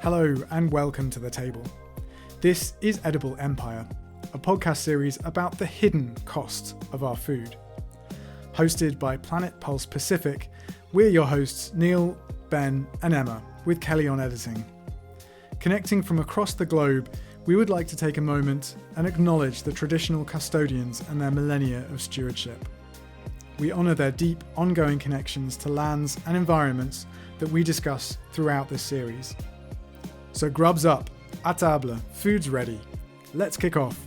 Hello and welcome to The Table. This is Edible Empire, a podcast series about the hidden costs of our food. Hosted by Planet Pulse Pacific, we're your hosts Neil, Ben and Emma, with Kelly on editing. Connecting from across the globe, we would like to take a moment and acknowledge the traditional custodians and their millennia of stewardship. We honour their deep, ongoing connections to lands and environments that we discuss throughout this series. So grubs up, à table, food's ready. Let's kick off.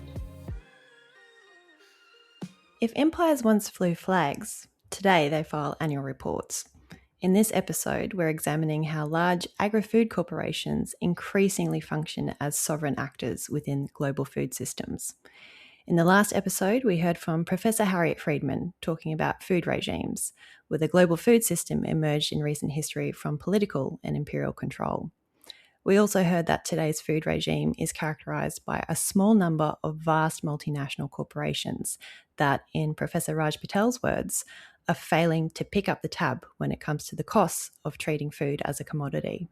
If empires once flew flags, today they file annual reports. In this episode, we're examining how large agri-food corporations increasingly function as sovereign actors within global food systems. In the last episode, we heard from Professor Harriet Friedman talking about food regimes, where the global food system emerged in recent history from political and imperial control. We also heard that today's food regime is characterised by a small number of vast multinational corporations that, in Professor Raj Patel's words, are failing to pick up the tab when it comes to the costs of treating food as a commodity.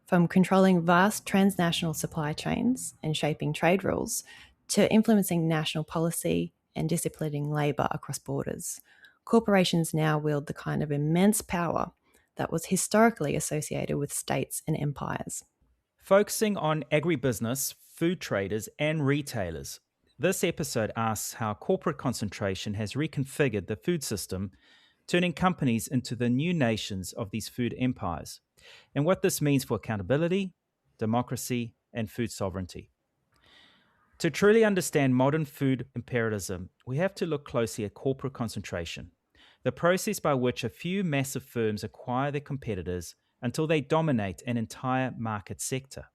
From controlling vast transnational supply chains and shaping trade rules, to influencing national policy and disciplining labour across borders, corporations now wield the kind of immense power that was historically associated with states and empires. Focusing on agribusiness, food traders, and retailers, this episode asks how corporate concentration has reconfigured the food system, turning companies into the new nations of these food empires, and what this means for accountability, democracy, and food sovereignty. To truly understand modern food imperialism, we have to look closely at corporate concentration, the process by which a few massive firms acquire their competitors until they dominate an entire market sector.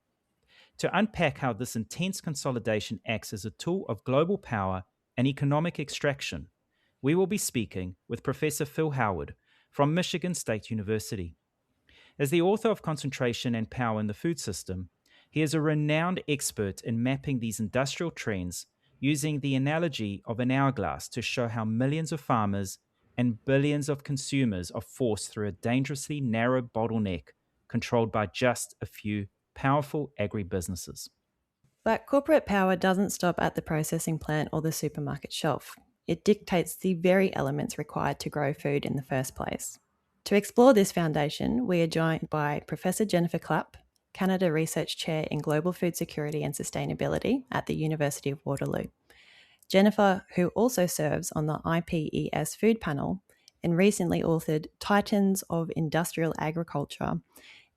To unpack how this intense consolidation acts as a tool of global power and economic extraction, we will be speaking with Professor Phil Howard from Michigan State University. As the author of Concentration and Power in the Food System, he is a renowned expert in mapping these industrial trends using the analogy of an hourglass to show how millions of farmers and billions of consumers are forced through a dangerously narrow bottleneck controlled by just a few powerful agribusinesses. But corporate power doesn't stop at the processing plant or the supermarket shelf. It dictates the very elements required to grow food in the first place. To explore this foundation, we are joined by Professor Jennifer Clapp, Canada Research Chair in Global Food Security and Sustainability at the University of Waterloo. Jennifer, who also serves on the IPES Food Panel and recently authored Titans of Industrial Agriculture,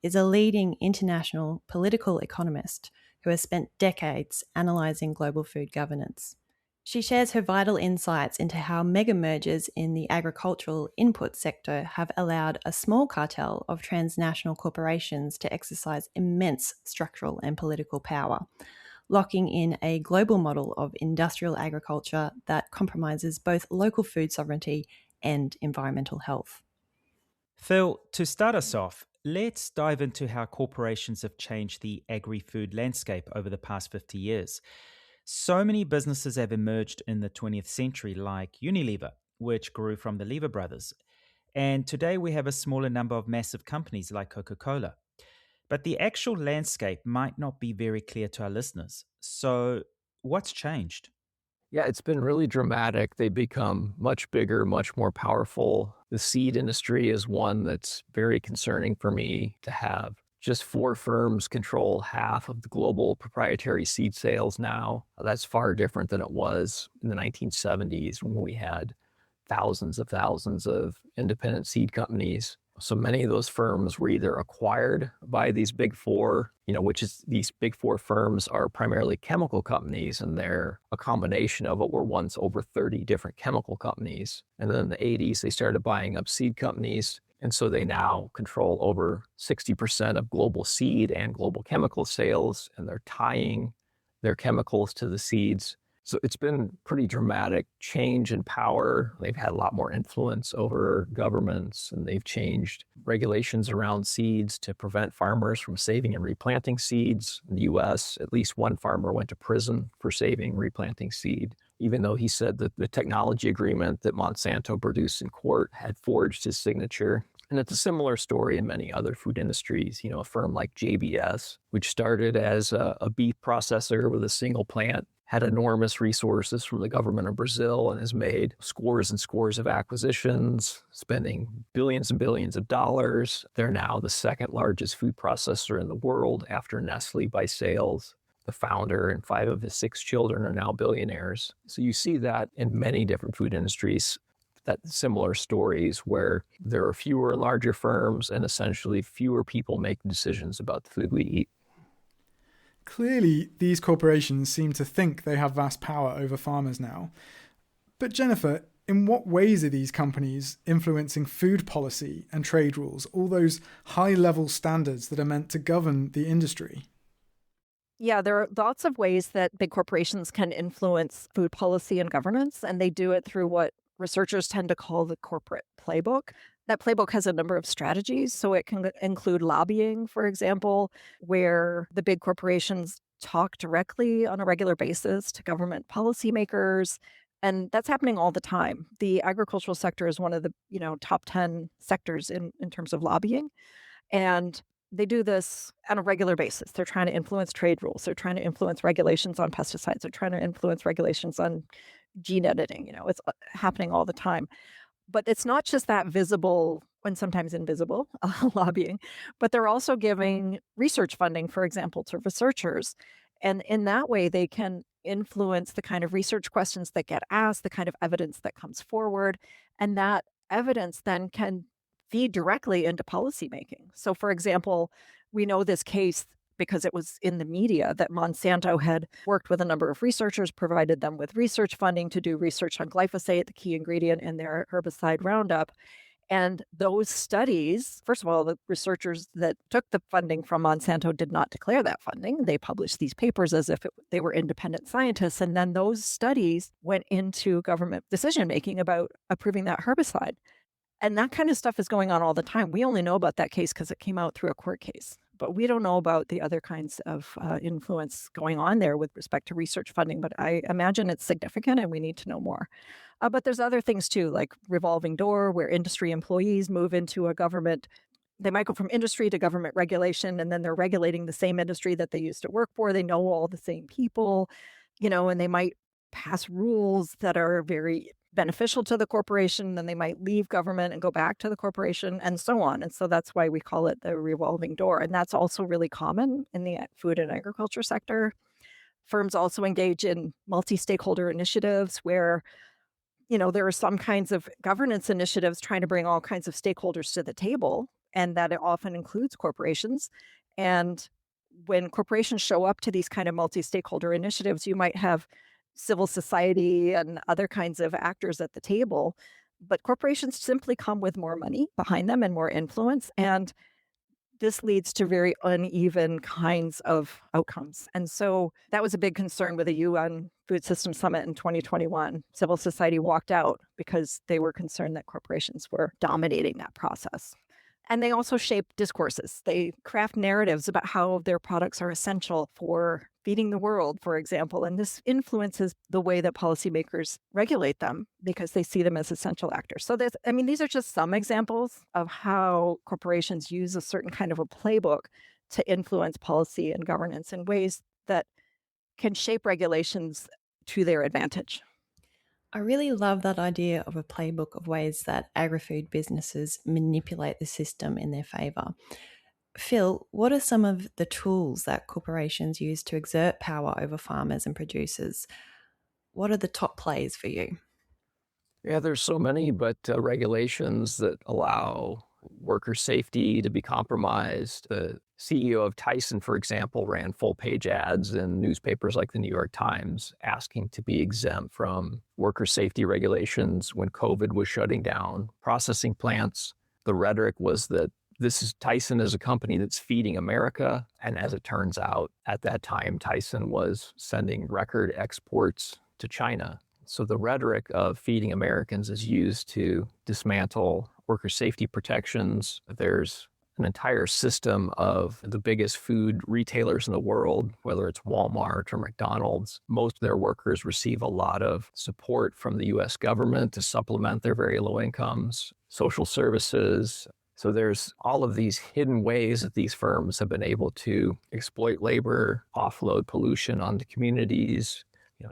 is a leading international political economist who has spent decades analysing global food governance. She shares her vital insights into how mega mergers in the agricultural input sector have allowed a small cartel of transnational corporations to exercise immense structural and political power, locking in a global model of industrial agriculture that compromises both local food sovereignty and environmental health. Phil, to start us off, let's dive into how corporations have changed the agri-food landscape over the past 50 years. So many businesses have emerged in the 20th century, like Unilever, which grew from the Lever brothers. And today we have a smaller number of massive companies like Coca-Cola. But the actual landscape might not be very clear to our listeners. So what's changed? Yeah, it's been really dramatic. They've become much bigger, much more powerful. The seed industry is one that's very concerning for me to have. Just 4 firms control half of the global proprietary seed sales now. That's far different than it was in the 1970s when we had thousands of independent seed companies. So many of those firms were either acquired by these big 4, these big 4 firms are primarily chemical companies, and they're a combination of what were once over 30 different chemical companies. And then in the 80s, they started buying up seed companies. And so they now control over 60% of global seed and global chemical sales, and they're tying their chemicals to the seeds. So it's been pretty dramatic change in power. They've had a lot more influence over governments, and they've changed regulations around seeds to prevent farmers from saving and replanting seeds. In the US, at least one farmer went to prison for saving and replanting seed, even though he said that the technology agreement that Monsanto produced in court had forged his signature. And it's a similar story in many other food industries. A firm like JBS, which started as a beef processor with a single plant, had enormous resources from the government of Brazil and has made scores and scores of acquisitions, spending billions and billions of dollars. They're now the second largest food processor in the world after Nestle by sales. The founder and 5 of his 6 children are now billionaires. So you see that in many different food industries, that similar stories where there are fewer and larger firms and essentially fewer people making decisions about the food we eat. Clearly, these corporations seem to think they have vast power over farmers now. But Jennifer, in what ways are these companies influencing food policy and trade rules, all those high-level standards that are meant to govern the industry? Yeah, there are lots of ways that big corporations can influence food policy and governance, and they do it through what researchers tend to call the corporate playbook. That playbook has a number of strategies. So it can include lobbying, for example, where the big corporations talk directly on a regular basis to government policymakers. And that's happening all the time. The agricultural sector is one of the top 10 sectors in terms of lobbying. And they do this on a regular basis. They're trying to influence trade rules. They're trying to influence regulations on pesticides. They're trying to influence regulations on gene editing. It's happening all the time. But it's not just that visible and sometimes invisible lobbying, but they're also giving research funding, for example, to researchers. And in that way, they can influence the kind of research questions that get asked, the kind of evidence that comes forward. And that evidence then can feed directly into policymaking. So, for example, we know this case because it was in the media that Monsanto had worked with a number of researchers, provided them with research funding to do research on glyphosate, the key ingredient in their herbicide Roundup. And those studies, first of all, the researchers that took the funding from Monsanto did not declare that funding. They published these papers as if they were independent scientists. And then those studies went into government decision-making about approving that herbicide. And that kind of stuff is going on all the time. We only know about that case because it came out through a court case. But we don't know about the other kinds of influence going on there with respect to research funding. But I imagine it's significant and we need to know more. But there's other things too, like revolving door, where industry employees move into a government. They might go from industry to government regulation, and then they're regulating the same industry that they used to work for. They know all the same people, and they might pass rules that are very beneficial to the corporation, then they might leave government and go back to the corporation and so on. And so that's why we call it the revolving door. And that's also really common in the food and agriculture sector. Firms also engage in multi-stakeholder initiatives where, there are some kinds of governance initiatives trying to bring all kinds of stakeholders to the table, and that it often includes corporations. And when corporations show up to these kind of multi-stakeholder initiatives, you might have civil society and other kinds of actors at the table, but corporations simply come with more money behind them and more influence. And this leads to very uneven kinds of outcomes. And so that was a big concern with the UN Food Systems Summit in 2021. Civil society walked out because they were concerned that corporations were dominating that process. And they also shape discourses. They craft narratives about how their products are essential for feeding the world, for example. And this influences the way that policymakers regulate them because they see them as essential actors. So these are just some examples of how corporations use a certain kind of a playbook to influence policy and governance in ways that can shape regulations to their advantage. I really love that idea of a playbook of ways that agri-food businesses manipulate the system in their favour. Phil, what are some of the tools that corporations use to exert power over farmers and producers? What are the top plays for you? Yeah, there's so many, but regulations that allow worker safety to be compromised. The CEO of Tyson, for example, ran full-page ads in newspapers like the New York Times asking to be exempt from worker safety regulations when COVID was shutting down processing plants. The rhetoric was that Tyson is a company that's feeding America. And as it turns out, at that time, Tyson was sending record exports to China. So the rhetoric of feeding Americans is used to dismantle worker safety protections. There's an entire system of the biggest food retailers in the world, whether it's Walmart or McDonald's. Most of their workers receive a lot of support from the U.S. government to supplement their very low incomes. Social services, So there's all of these hidden ways that these firms have been able to exploit labor, offload pollution onto communities,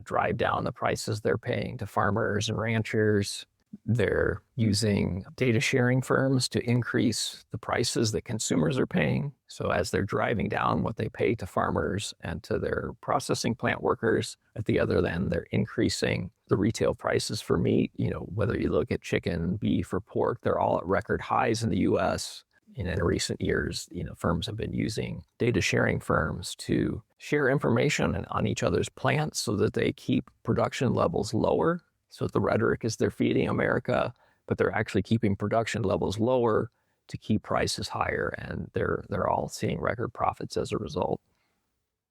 drive down the prices they're paying to farmers and ranchers. They're using data sharing firms to increase the prices that consumers are paying. So as they're driving down what they pay to farmers and to their processing plant workers, at the other end, they're increasing the retail prices for meat. Whether you look at chicken, beef, or pork, they're all at record highs in the US. In recent years, firms have been using data sharing firms to share information on each other's plants so that they keep production levels lower. So the rhetoric is they're feeding America, but they're actually keeping production levels lower to keep prices higher, and they're all seeing record profits as a result.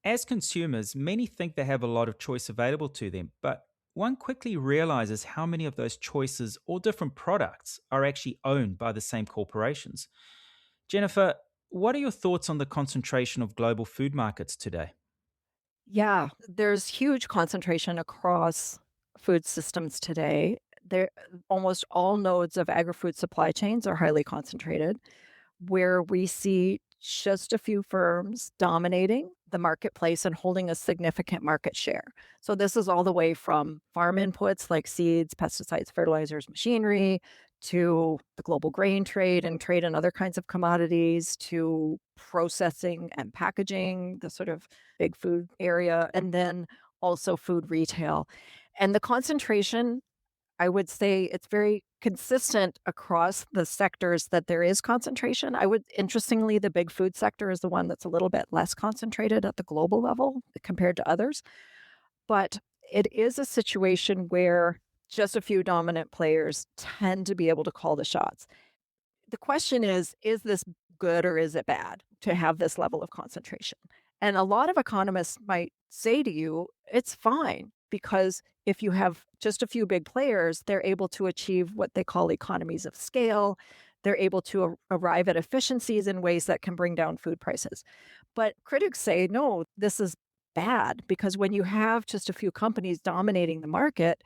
As consumers, many think they have a lot of choice available to them, but one quickly realizes how many of those choices or different products are actually owned by the same corporations. Jennifer, what are your thoughts on the concentration of global food markets today? Yeah, there's huge concentration across food systems today. There, almost all nodes of agri-food supply chains are highly concentrated, where we see just a few firms dominating the marketplace and holding a significant market share. So this is all the way from farm inputs like seeds, pesticides, fertilizers, machinery, to the global grain trade and trade in other kinds of commodities, to processing and packaging, the sort of big food area, and then also food retail. And the concentration, I would say it's very consistent across the sectors that there is concentration. Interestingly, the big food sector is the one that's a little bit less concentrated at the global level compared to others. But it is a situation where just a few dominant players tend to be able to call the shots. The question is this good or is it bad to have this level of concentration? And a lot of economists might say to you, it's fine, because if you have just a few big players, they're able to achieve what they call economies of scale. They're able to arrive at efficiencies in ways that can bring down food prices. But critics say, no, this is bad, because when you have just a few companies dominating the market,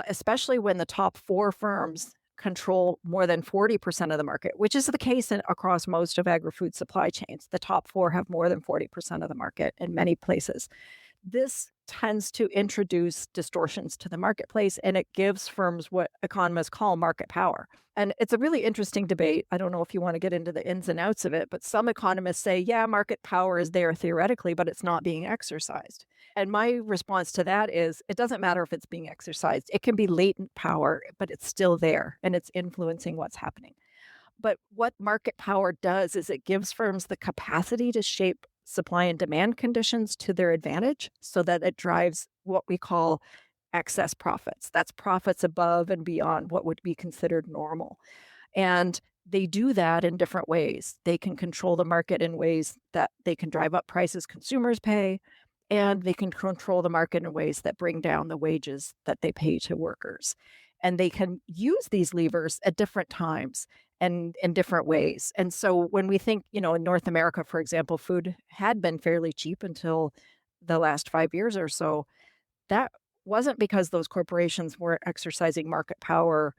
especially when the top four firms control more than 40% of the market, which is the case across most of agri-food supply chains. The top four have more than 40% of the market in many places. This tends to introduce distortions to the marketplace, and it gives firms what economists call market power. And it's a really interesting debate. I don't know if you want to get into the ins and outs of it, but some economists say, yeah, market power is there theoretically, but it's not being exercised. And my response to that is, it doesn't matter if it's being exercised. It can be latent power, but it's still there, and it's influencing what's happening. But what market power does is it gives firms the capacity to shape supply and demand conditions to their advantage so that it drives what we call excess profits. That's profits above and beyond what would be considered normal. And they do that in different ways. They can control the market in ways that they can drive up prices consumers pay, and they can control the market in ways that bring down the wages that they pay to workers. And they can use these levers at different times and in different ways. And so when we think, in North America, for example, food had been fairly cheap until the last 5 years or so. That wasn't because those corporations weren't exercising market power.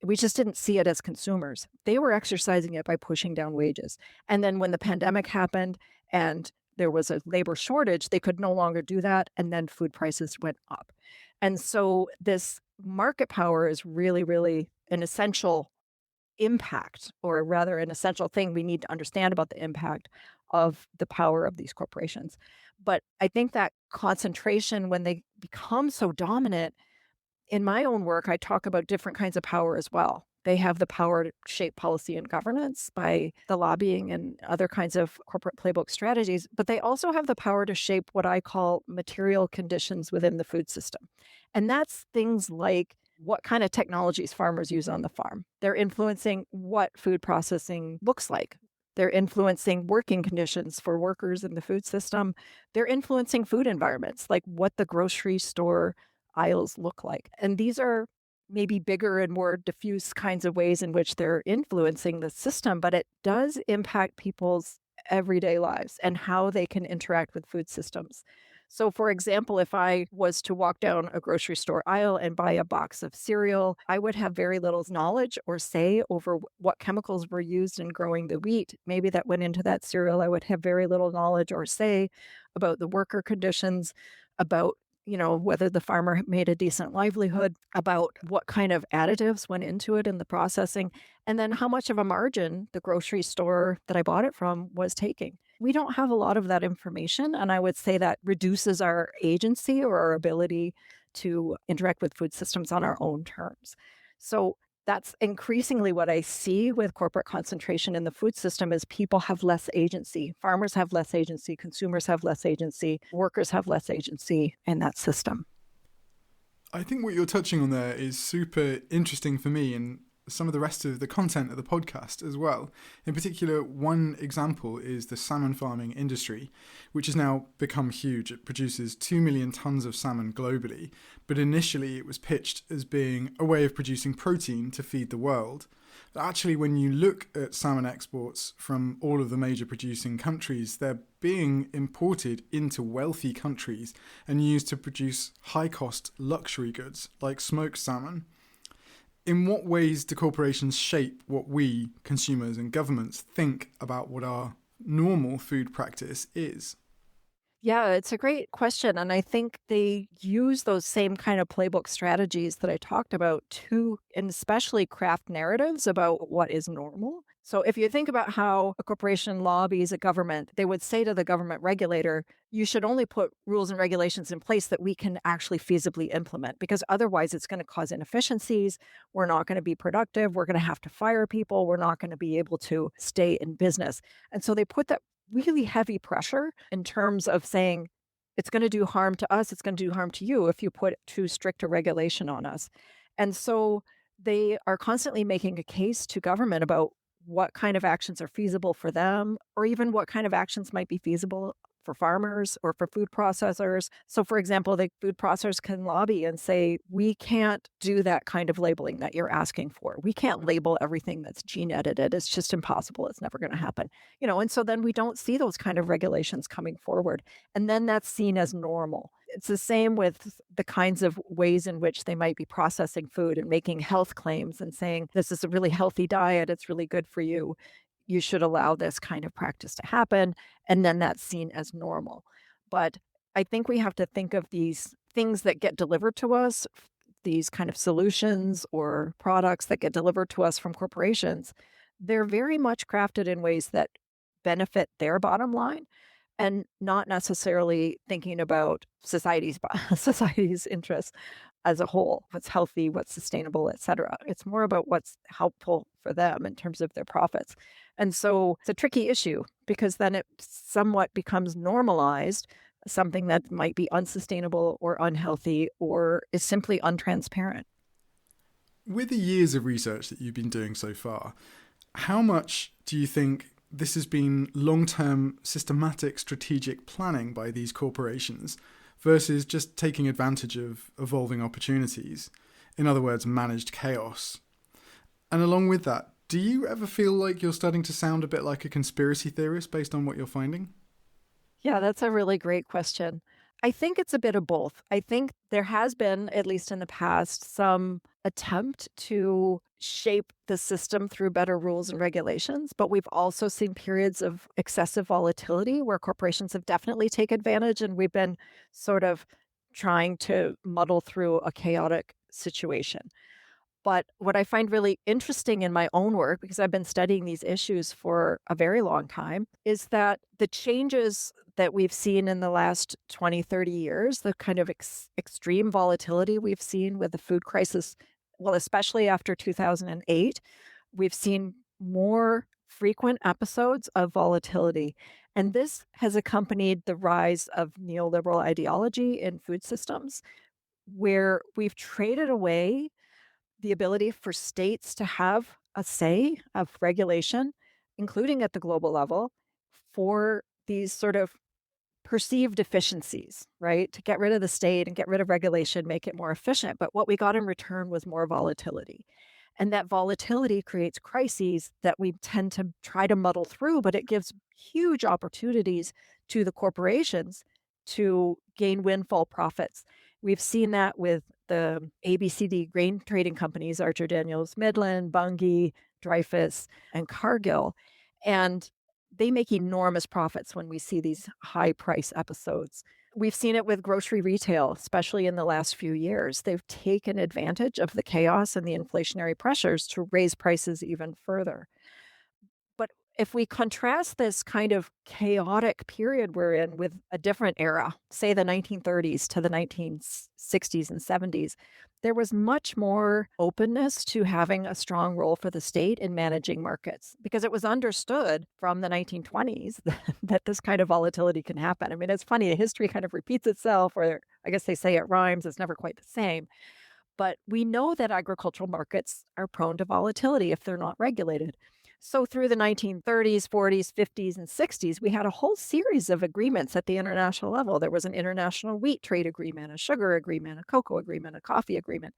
We just didn't see it as consumers. They were exercising it by pushing down wages. And then when the pandemic happened and there was a labor shortage, they could no longer do that. And then food prices went up. And so this market power is really, really an essential impact, or rather an essential thing we need to understand about the impact of the power of these corporations. But I think that concentration, when they become so dominant, in my own work, I talk about different kinds of power as well. They have the power to shape policy and governance by the lobbying and other kinds of corporate playbook strategies, but they also have the power to shape what I call material conditions within the food system. And that's things like what kind of technologies farmers use on the farm. They're influencing what food processing looks like. They're influencing working conditions for workers in the food system. They're influencing food environments, like what the grocery store aisles look like. And these are maybe bigger and more diffuse kinds of ways in which they're influencing the system, but it does impact people's everyday lives and how they can interact with food systems. So, for example, if I was to walk down a grocery store aisle and buy a box of cereal, I would have very little knowledge or say over what chemicals were used in growing the wheat. Maybe that went into that cereal. I would have very little knowledge or say about the worker conditions, about whether the farmer made a decent livelihood, about what kind of additives went into it in the processing, and then how much of a margin the grocery store that I bought it from was taking. We don't have a lot of that information, and I would say that reduces our agency or our ability to interact with food systems on our own terms. So that's increasingly what I see with corporate concentration in the food system is people have less agency. Farmers have less agency, consumers have less agency, workers have less agency in that system. I think what you're touching on there is super interesting for me and some of the rest of the content of the podcast as well. In particular, one example is the salmon farming industry, which has now become huge. It produces 2 million tons of salmon globally, but initially it was pitched as being a way of producing protein to feed the world. But actually, when you look at salmon exports from all of the major producing countries, they're being imported into wealthy countries and used to produce high-cost luxury goods like smoked salmon. In what ways do corporations shape what we, consumers and governments, think about what our normal food practice is? Yeah, it's a great question. And I think they use those same kind of playbook strategies that I talked about to, and especially craft narratives about what is normal. So if you think about how a corporation lobbies a government, they would say to the government regulator, you should only put rules and regulations in place that we can actually feasibly implement, because otherwise it's going to cause inefficiencies. We're not going to be productive. We're going to have to fire people. We're not going to be able to stay in business. And so they put that really heavy pressure in terms of saying, it's going to do harm to us, it's going to do harm to you if you put too strict a regulation on us. And so they are constantly making a case to government about what kind of actions are feasible for them, or even what kind of actions might be feasible for farmers or for food processors. So, for example, the food processors can lobby and say, we can't do that kind of labeling that you're asking for. We can't label everything that's gene edited. It's just impossible. It's never going to happen. And so then we don't see those kind of regulations coming forward. And then that's seen as normal. It's the same with the kinds of ways in which they might be processing food and making health claims and saying, this is a really healthy diet. It's really good for you. You should allow this kind of practice to happen. And then that's seen as normal. But I think we have to think of these things that get delivered to us, these kind of solutions or products that get delivered to us from corporations. They're very much crafted in ways that benefit their bottom line and not necessarily thinking about society's interests as a whole, what's healthy, what's sustainable, et cetera. It's more about what's helpful for them in terms of their profits. And so it's a tricky issue because then it somewhat becomes normalized, something that might be unsustainable or unhealthy or is simply untransparent. With the years of research that you've been doing so far, how much do you think this has been long-term systematic strategic planning by these corporations versus just taking advantage of evolving opportunities? In other words, managed chaos. And along with that, do you ever feel like you're starting to sound a bit like a conspiracy theorist based on what you're finding? Yeah, that's a really great question. I think it's a bit of both. I think there has been, at least in the past, some attempt to shape the system through better rules and regulations, but we've also seen periods of excessive volatility where corporations have definitely taken advantage, and we've been sort of trying to muddle through a chaotic situation. But what I find really interesting in my own work, because I've been studying these issues for a very long time, is that the changes that we've seen in the last 20, 30 years, the kind of extreme volatility we've seen with the food crisis, well, especially after 2008, we've seen more frequent episodes of volatility. And this has accompanied the rise of neoliberal ideology in food systems, where we've traded away the ability for states to have a say of regulation, including at the global level, for these sort of perceived efficiencies, right? To get rid of the state and get rid of regulation, make it more efficient. But what we got in return was more volatility. And that volatility creates crises that we tend to try to muddle through, but it gives huge opportunities to the corporations to gain windfall profits. We've seen that with the ABCD grain trading companies, Archer Daniels Midland, Bunge, Dreyfus, and Cargill. And they make enormous profits when we see these high price episodes. We've seen it with grocery retail, especially in the last few years. They've taken advantage of the chaos and the inflationary pressures to raise prices even further. But if we contrast this kind of chaotic period we're in with a different era, say the 1930s to the 1960s and 70s, there was much more openness to having a strong role for the state in managing markets because it was understood from the 1920s that this kind of volatility can happen. I mean, it's funny, history kind of repeats itself, or I guess they say it rhymes, it's never quite the same. But we know that agricultural markets are prone to volatility if they're not regulated. So through the 1930s, 40s, 50s, and 60s, we had a whole series of agreements at the international level. There was an international wheat trade agreement, a sugar agreement, a cocoa agreement, a coffee agreement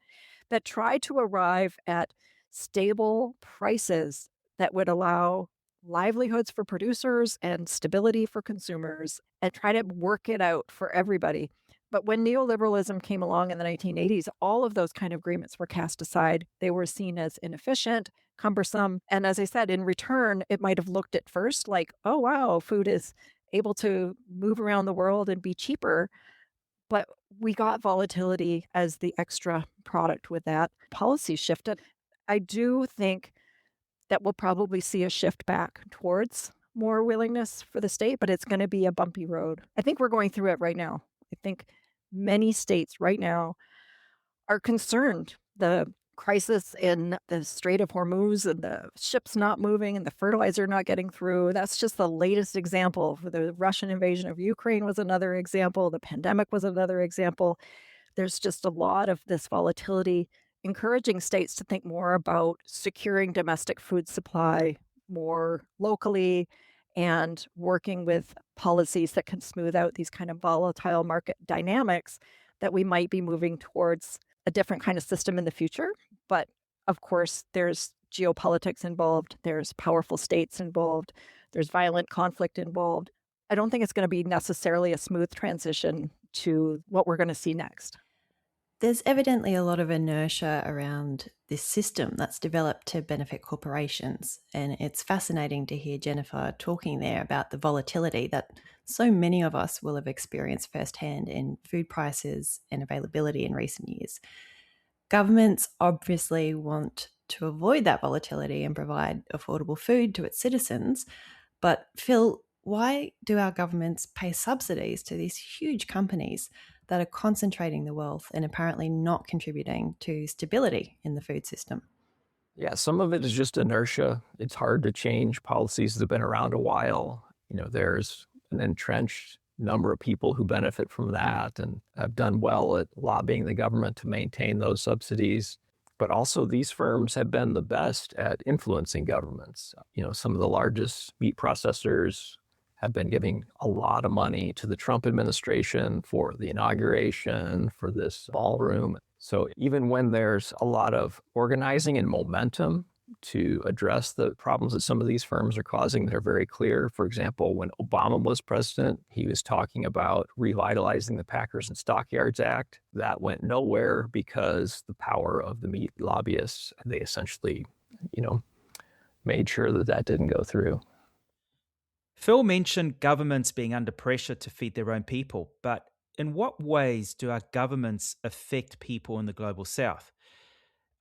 that tried to arrive at stable prices that would allow livelihoods for producers and stability for consumers and try to work it out for everybody. But when neoliberalism came along in the 1980s, all of those kind of agreements were cast aside. They were seen as inefficient, cumbersome. And as I said, in return, it might have looked at first like, oh, wow, food is able to move around the world and be cheaper. But we got volatility as the extra product with that. Policy shifted. I do think that we'll probably see a shift back towards more willingness for the state, but it's going to be a bumpy road. I think we're going through it right now. I think many states right now are concerned. The crisis in the Strait of Hormuz and the ships not moving and the fertilizer not getting through, that's just the latest example. The Russian invasion of Ukraine was another example. The pandemic was another example. There's just a lot of this volatility, encouraging states to think more about securing domestic food supply more locally and working with policies that can smooth out these kind of volatile market dynamics, that we might be moving towards a different kind of system in the future. But of course, there's geopolitics involved, there's powerful states involved, there's violent conflict involved. I don't think it's going to be necessarily a smooth transition to what we're going to see next. There's evidently a lot of inertia around this system that's developed to benefit corporations. And it's fascinating to hear Jennifer talking there about the volatility that so many of us will have experienced firsthand in food prices and availability in recent years. Governments obviously want to avoid that volatility and provide affordable food to its citizens. But Phil, why do our governments pay subsidies to these huge companies that are concentrating the wealth and apparently not contributing to stability in the food system? Yeah, some of it is just inertia. It's hard to change policies that have been around a while. There's an entrenched number of people who benefit from that and have done well at lobbying the government to maintain those subsidies. But also these firms have been the best at influencing governments. Some of the largest meat processors have been giving a lot of money to the Trump administration for the inauguration, for this ballroom. So even when there's a lot of organizing and momentum to address the problems that some of these firms are causing, they're very clear. For example, when Obama was president, he was talking about revitalizing the Packers and Stockyards Act. That went nowhere because the power of the meat lobbyists, they essentially, made sure that that didn't go through. Phil mentioned governments being under pressure to feed their own people, but in what ways do our governments affect people in the global south?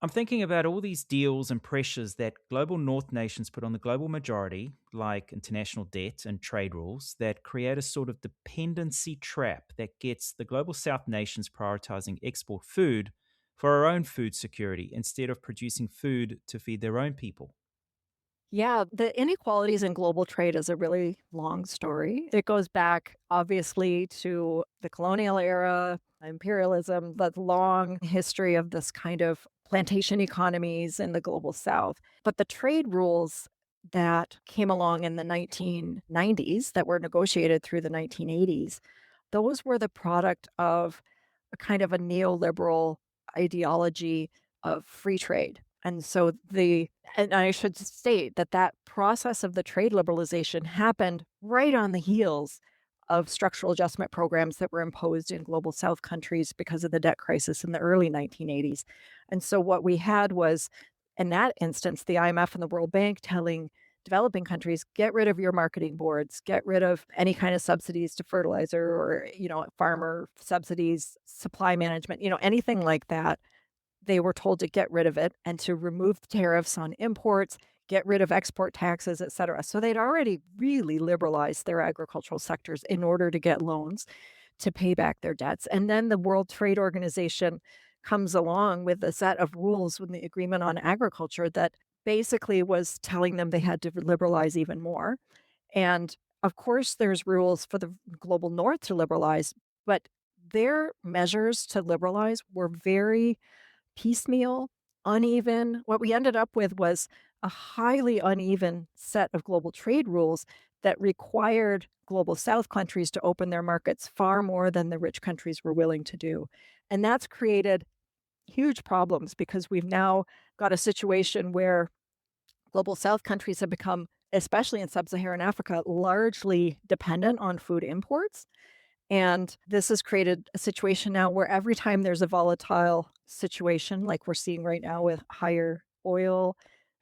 I'm thinking about all these deals and pressures that global north nations put on the global majority, like international debt and trade rules, that create a sort of dependency trap that gets the global south nations prioritizing export food for our own food security instead of producing food to feed their own people. Yeah, the inequalities in global trade is a really long story. It goes back, obviously, to the colonial era, imperialism, the long history of this kind of plantation economies in the global south. But the trade rules that came along in the 1990s that were negotiated through the 1980s, those were the product of a kind of a neoliberal ideology of free trade. And so and I should state that process of the trade liberalization happened right on the heels of structural adjustment programs that were imposed in global South countries because of the debt crisis in the early 1980s. And so what we had was, in that instance, the IMF and the World Bank telling developing countries, get rid of your marketing boards, get rid of any kind of subsidies to fertilizer or, farmer subsidies, supply management, anything like that. They were told to get rid of it and to remove tariffs on imports, get rid of export taxes, et cetera. So they'd already really liberalized their agricultural sectors in order to get loans to pay back their debts. And then the World Trade Organization comes along with a set of rules with the Agreement on Agriculture that basically was telling them they had to liberalize even more. And of course, there's rules for the global north to liberalize, but their measures to liberalize were very piecemeal, uneven. What we ended up with was a highly uneven set of global trade rules that required global South countries to open their markets far more than the rich countries were willing to do. And that's created huge problems because we've now got a situation where global South countries have become, especially in sub-Saharan Africa, largely dependent on food imports. And this has created a situation now where every time there's a volatile situation, like we're seeing right now with higher oil,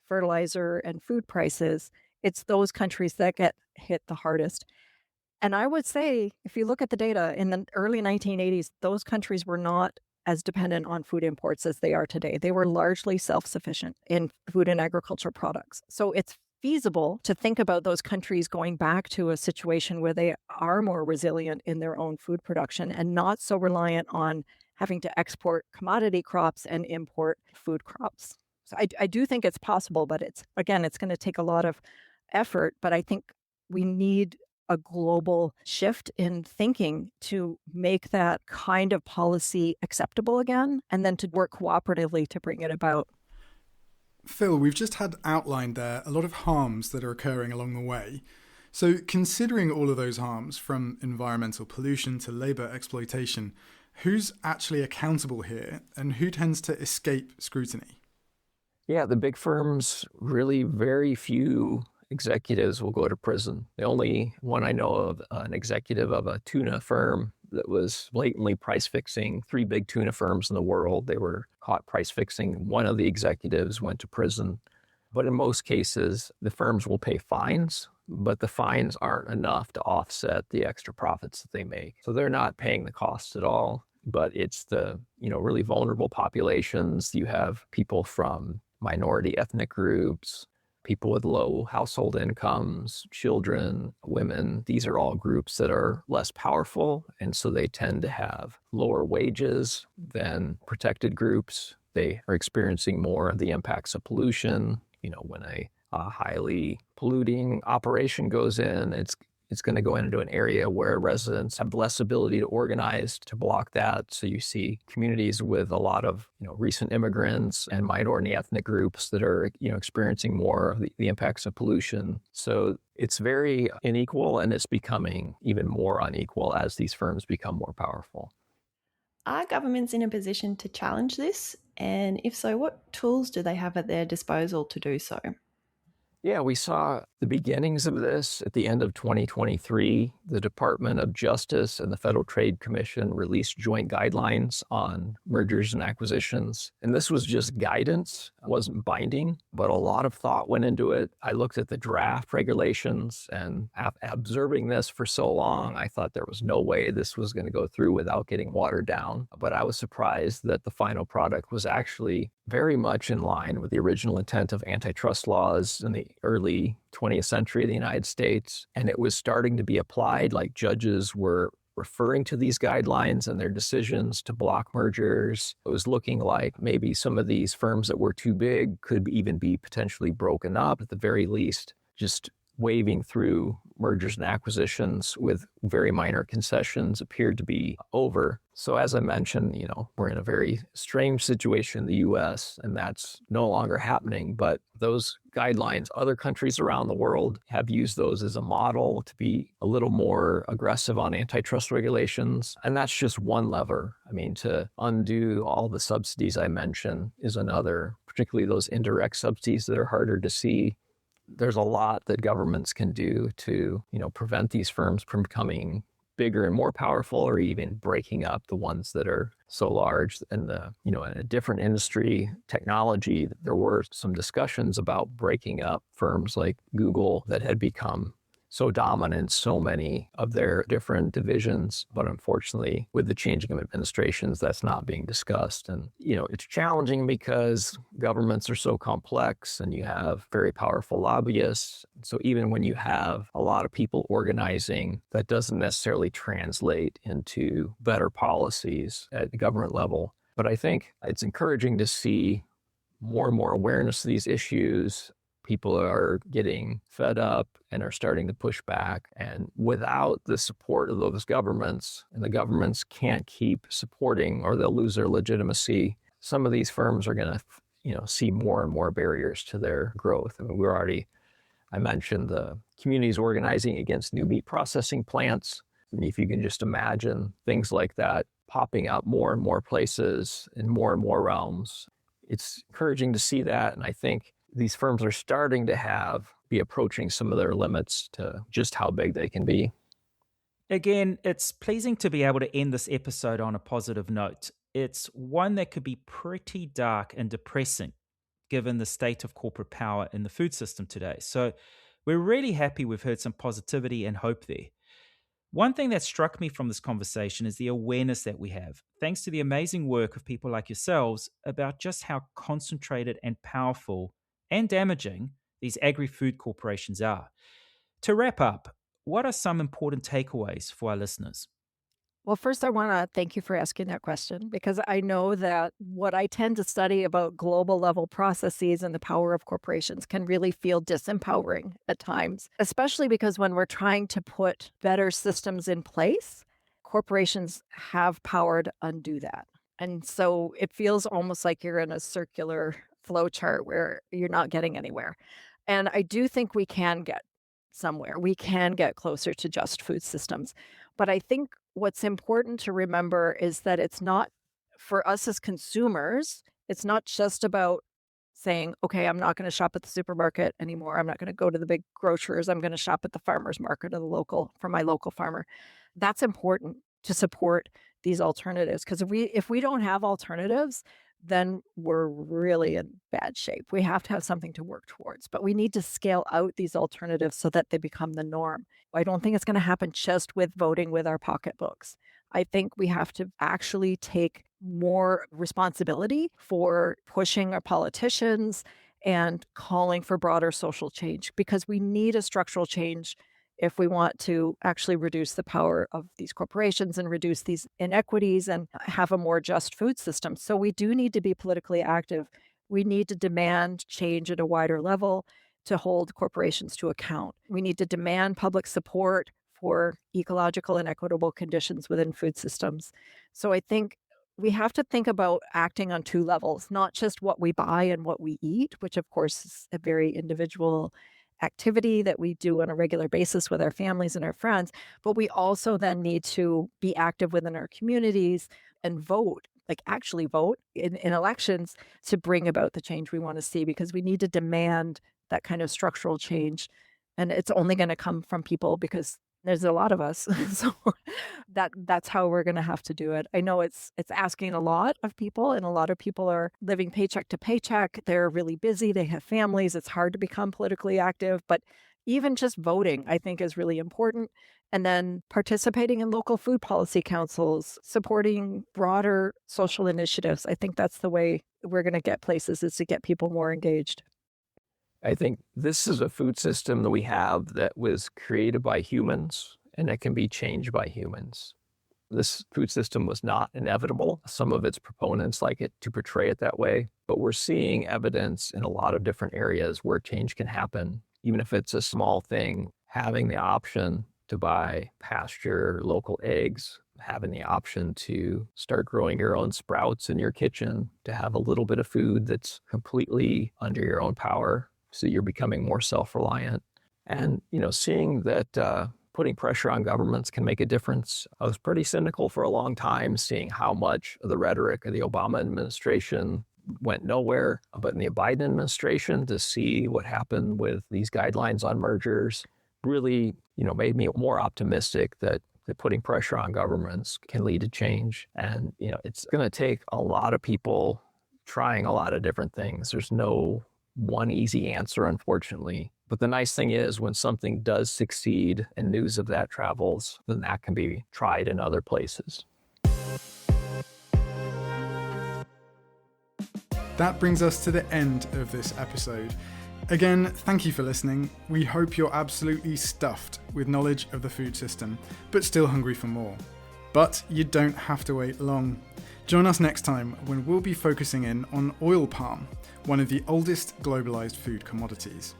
fertilizer, and food prices, it's those countries that get hit the hardest. And I would say, if you look at the data, in the early 1980s, those countries were not as dependent on food imports as they are today. They were largely self-sufficient in food and agriculture products. So it's feasible to think about those countries going back to a situation where they are more resilient in their own food production and not so reliant on having to export commodity crops and import food crops. So I do think it's possible, but it's going to take a lot of effort. But I think we need a global shift in thinking to make that kind of policy acceptable again, and then to work cooperatively to bring it about. Phil, we've just had outlined there a lot of harms that are occurring along the way. So considering all of those harms, from environmental pollution to labour exploitation, who's actually accountable here and who tends to escape scrutiny? Yeah, the big firms, really very few executives will go to prison. The only one I know of, an executive of a tuna firm that was blatantly price fixing, 3 big tuna firms in the world. They were caught price fixing. One of the executives went to prison. But in most cases, the firms will pay fines, but the fines aren't enough to offset the extra profits that they make. So they're not paying the costs at all, but it's the, really vulnerable populations. You have people from minority ethnic groups, people with low household incomes, children, women. These are all groups that are less powerful, and so they tend to have lower wages than protected groups. They are experiencing more of the impacts of pollution. When a highly polluting operation goes in, it's going to go into an area where residents have less ability to organize to block that. So you see communities with a lot of, recent immigrants and minority ethnic groups that are, experiencing more of the impacts of pollution. So it's very unequal, and it's becoming even more unequal as these firms become more powerful. Are governments in a position to challenge this? And if so, what tools do they have at their disposal to do so? Yeah, we saw the beginnings of this at the end of 2023. The Department of Justice and the Federal Trade Commission released joint guidelines on mergers and acquisitions. And this was just guidance. It wasn't binding, but a lot of thought went into it. I looked at the draft regulations, and observing this for so long, I thought there was no way this was going to go through without getting watered down. But I was surprised that the final product was actually very much in line with the original intent of antitrust laws in the early 20th century of the United States. And it was starting to be applied, like judges were referring to these guidelines and their decisions to block mergers. It was looking like maybe some of these firms that were too big could even be potentially broken up, at the very least, just waving through mergers and acquisitions with very minor concessions appeared to be over. So as I mentioned, we're in a very strange situation in the US, and that's no longer happening. But those guidelines, other countries around the world have used those as a model to be a little more aggressive on antitrust regulations. And that's just one lever. To undo all the subsidies I mentioned is another, particularly those indirect subsidies that are harder to see. There's a lot that governments can do to, prevent these firms from becoming bigger and more powerful, or even breaking up the ones that are so large. And in a different industry, technology, there were some discussions about breaking up firms like Google that had become so dominant in so many of their different divisions. But unfortunately, with the changing of administrations, that's not being discussed. And, it's challenging because governments are so complex and you have very powerful lobbyists. So even when you have a lot of people organizing, that doesn't necessarily translate into better policies at the government level. But I think it's encouraging to see more and more awareness of these issues. People are getting fed up and are starting to push back. And without the support of those governments, and the governments can't keep supporting or they'll lose their legitimacy, some of these firms are going to, see more and more barriers to their growth. I mean, I mentioned the communities organizing against new meat processing plants. And if you can just imagine things like that popping up more and more places in more and more realms, it's encouraging to see that. And I think these firms are starting to be approaching some of their limits to just how big they can be. Again, it's pleasing to be able to end this episode on a positive note. It's one that could be pretty dark and depressing given the state of corporate power in the food system today. So we're really happy we've heard some positivity and hope there. One thing that struck me from this conversation is the awareness that we have, thanks to the amazing work of people like yourselves, about just how concentrated and powerful and damaging these agri-food corporations are. To wrap up, what are some important takeaways for our listeners? Well, first, I want to thank you for asking that question, because I know that what I tend to study about global level processes and the power of corporations can really feel disempowering at times, especially because when we're trying to put better systems in place, corporations have power to undo that. And so it feels almost like you're in a circular flow chart where you're not getting anywhere. And I do think we can get somewhere. We can get closer to just food systems. But I think what's important to remember is that it's not, for us as consumers, it's not just about saying, okay, I'm not going to shop at the supermarket anymore. I'm not going to go to the big grocers. I'm going to shop at the farmer's market from my local farmer. That's important to support these alternatives, because if we don't have alternatives, then we're really in bad shape. We have to have something to work towards, but we need to scale out these alternatives so that they become the norm. I don't think it's going to happen just with voting with our pocketbooks. I think we have to actually take more responsibility for pushing our politicians and calling for broader social change, because we need a structural change if we want to actually reduce the power of these corporations and reduce these inequities and have a more just food system. So we do need to be politically active. We need to demand change at a wider level to hold corporations to account. We need to demand public support for ecological and equitable conditions within food systems. So I think we have to think about acting on two levels, not just what we buy and what we eat, which of course is a very individual activity that we do on a regular basis with our families and our friends, but we also then need to be active within our communities and vote, like actually vote in elections to bring about the change we want to see, because we need to demand that kind of structural change. And it's only going to come from people, because there's a lot of us. So that's how we're going to have to do it. I know it's asking a lot of people, and a lot of people are living paycheck to paycheck. They're really busy. They have families. It's hard to become politically active. But even just voting, I think, is really important. And then participating in local food policy councils, supporting broader social initiatives. I think that's the way we're going to get places, is to get people more engaged. I think this is a food system that we have that was created by humans and that can be changed by humans. This food system was not inevitable. Some of its proponents like it to portray it that way, but we're seeing evidence in a lot of different areas where change can happen, even if it's a small thing. Having the option to buy pasture, local eggs, having the option to start growing your own sprouts in your kitchen, to have a little bit of food that's completely under your own power. So you're becoming more self-reliant. And, seeing that putting pressure on governments can make a difference. I was pretty cynical for a long time, seeing how much of the rhetoric of the Obama administration went nowhere. But in the Biden administration, to see what happened with these guidelines on mergers really, made me more optimistic that that putting pressure on governments can lead to change. And, it's going to take a lot of people trying a lot of different things. There's no one easy answer, unfortunately. But the nice thing is when something does succeed and news of that travels, then that can be tried in other places. That brings us to the end of this episode. Again, thank you for listening. We hope you're absolutely stuffed with knowledge of the food system, but still hungry for more. But you don't have to wait long. Join us next time when we'll be focusing in on oil palm, one of the oldest globalized food commodities.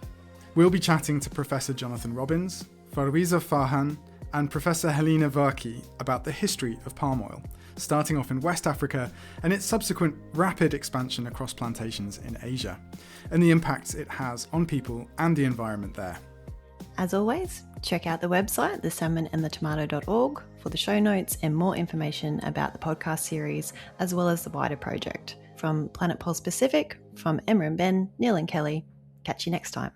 We'll be chatting to Professor Jonathan Robbins, Fariza Farhan, and Professor Helena Varki about the history of palm oil, starting off in West Africa and its subsequent rapid expansion across plantations in Asia, and the impacts it has on people and the environment there. As always, check out the website, thesalmonandthetomato.org, for the show notes and more information about the podcast series, as well as the wider project. From Planet Pulse Pacific, from Emma and Ben, Neil and Kelly, catch you next time.